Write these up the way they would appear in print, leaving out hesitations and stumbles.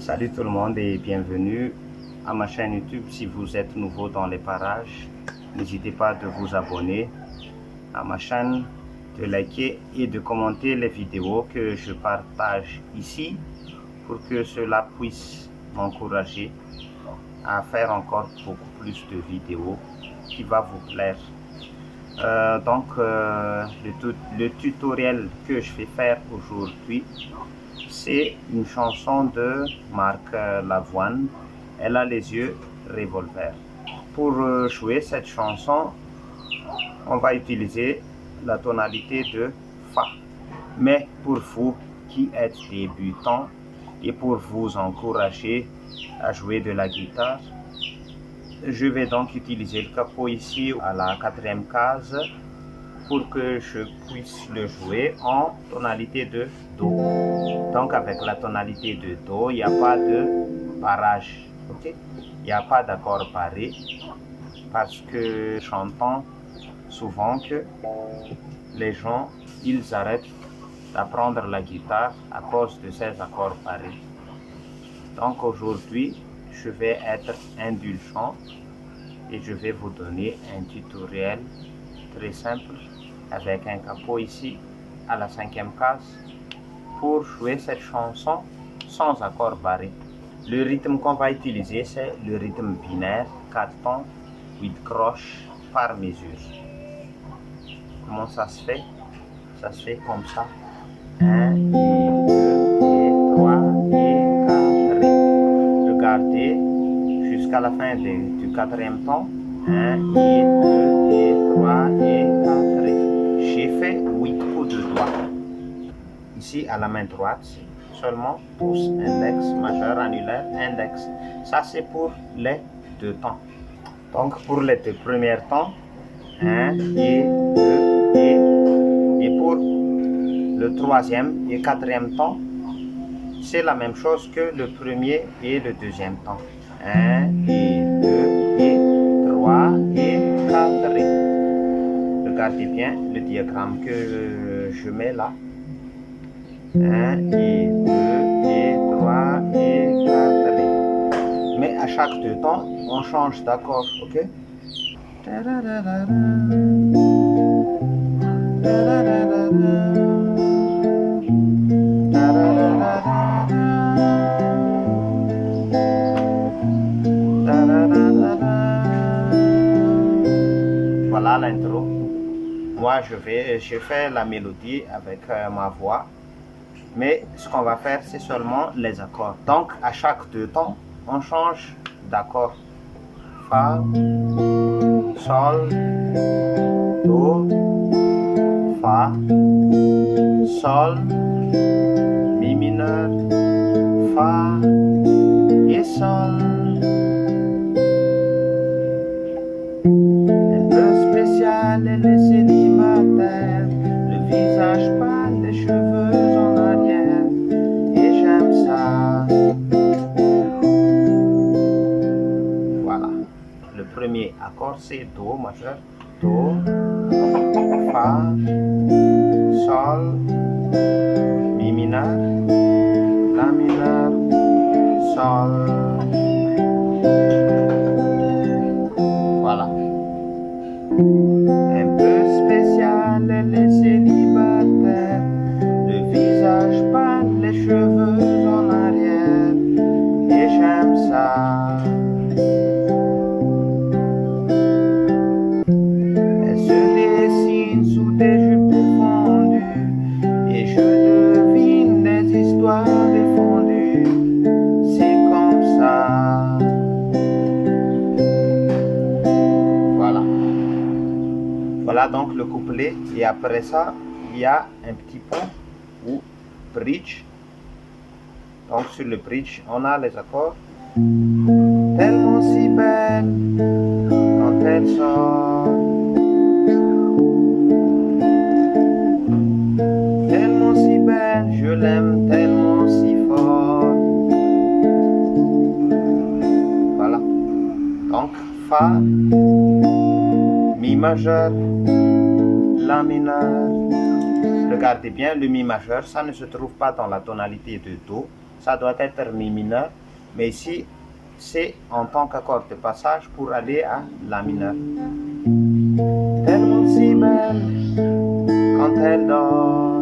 Salut tout le monde et bienvenue à ma chaîne YouTube. Si vous êtes nouveau dans les parages, n'hésitez pas de vous abonner à ma chaîne, de liker et de commenter les vidéos que je partage ici pour que cela puisse m'encourager à faire encore beaucoup plus de vidéos qui va vous plaire. Le tutoriel que je vais faire aujourd'hui, c'est une chanson de Marc Lavoine. Elle a les yeux revolver. Pour jouer cette chanson, on va utiliser la tonalité de Fa. Mais pour vous qui êtes débutants et pour vous encourager à jouer de la guitare, je vais donc utiliser le capot ici à la 4e case pour que je puisse le jouer en tonalité de Do. Donc avec la tonalité de Do, il n'y a pas de barrage, okay? Il n'y a pas d'accord barré parce que j'entends souvent que les gens, ils arrêtent d'apprendre la guitare à cause de ces accords barrés. Donc aujourd'hui, je vais être indulgent et je vais vous donner un tutoriel très simple avec un capot ici à la 5e case pour jouer cette chanson sans accord barré. Le rythme qu'on va utiliser, c'est le rythme binaire, 4 temps, 8 croches par mesure. Comment ça se fait? Ça se fait comme ça. 1, 2, et 3, et 4. Regardez jusqu'à la fin du 4e temps. 1, 2, et 3, et 4. J'ai fait 8 coups de doigts. Ici, à la main droite, seulement pouce, index, majeur, annulaire, index. Ça, c'est pour les 2 temps. Donc, pour les 2 premiers temps, 1, et 2, et pour le 3e et 4e temps, c'est la même chose que le premier et le 2e temps. 1, et 2, et 3, et 4. Regardez bien le diagramme que je mets là. 1, et 2, et 3, et 4. Mais à chaque 2 temps, on change d'accord, ok? Voilà l'intro. Moi, je fais la mélodie avec ma voix. Mais ce qu'on va faire, c'est seulement les accords. Donc, à chaque 2 temps, on change d'accord. Fa, Sol, Do, Fa, Sol, Mi mineur, Fa et Sol. Un peu spécial, elle est célibataire, le visage pâle, les cheveux en arrière, et j'aime ça. Voilà. Le premier accord, c'est Do majeur, Do, Fa, Sol, Mi mineur, La mineur, Sol. Voilà. Un peu spécial, elle est célibataire, le visage pâle, les cheveux en arrière, et j'aime ça. Elle se dessine sous des jupes défendues, et je devine des histoires défendues. C'est comme ça. Voilà. Voilà donc le couplet. Et après ça, il y a un petit pont ou bridge. Donc sur le bridge, on a les accords. Tellement si belle quand elle sort. Tellement si belle, je l'aime tellement si fort. Voilà. Donc Fa, Mi majeur, La mineur. Regardez bien, le Mi majeur, ça ne se trouve pas dans la tonalité de Do. ça doit être mi mineur, mais ici c'est en tant qu'accord de passage pour aller à la mineur. Tellement si belle quand elle dort,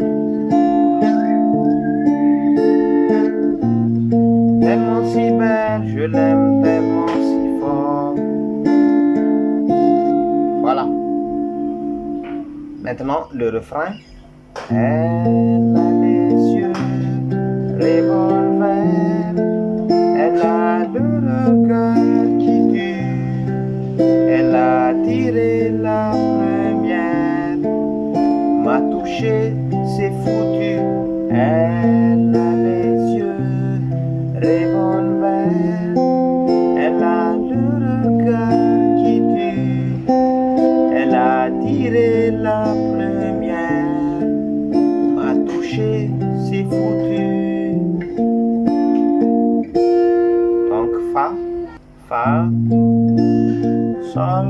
tellement si belle, je l'aime tellement si fort. Voilà. Maintenant le refrain. Elle a les yeux revolver, elle a le regard qui tue, elle a tiré la première, m'a touché, c'est foutu. Elle a les yeux revolver, elle a le regard qui tue, elle a tiré la première, m'a touché, c'est foutu. Donc fa, sol,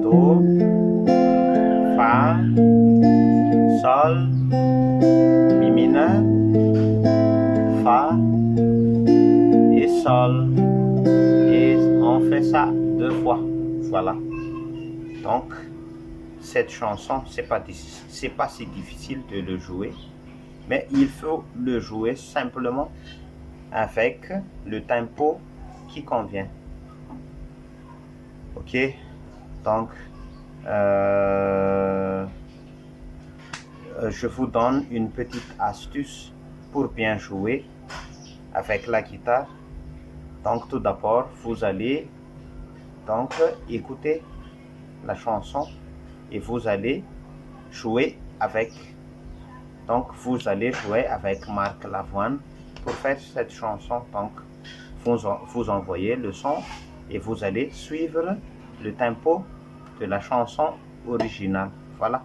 do, fa, sol, mi mineur, fa et sol. Et on fait ça 2 fois. Voilà. Donc, cette chanson, c'est pas si difficile de le jouer, mais il faut le jouer simplement avec le tempo qui convient. Ok, donc je vous donne une petite astuce pour bien jouer avec la guitare. Donc tout d'abord, vous allez donc écouter la chanson et vous allez jouer avec. Donc vous allez jouer avec Marc Lavoine pour faire cette chanson. Donc vous envoyez le son et vous allez suivre le tempo de la chanson originale. Voilà.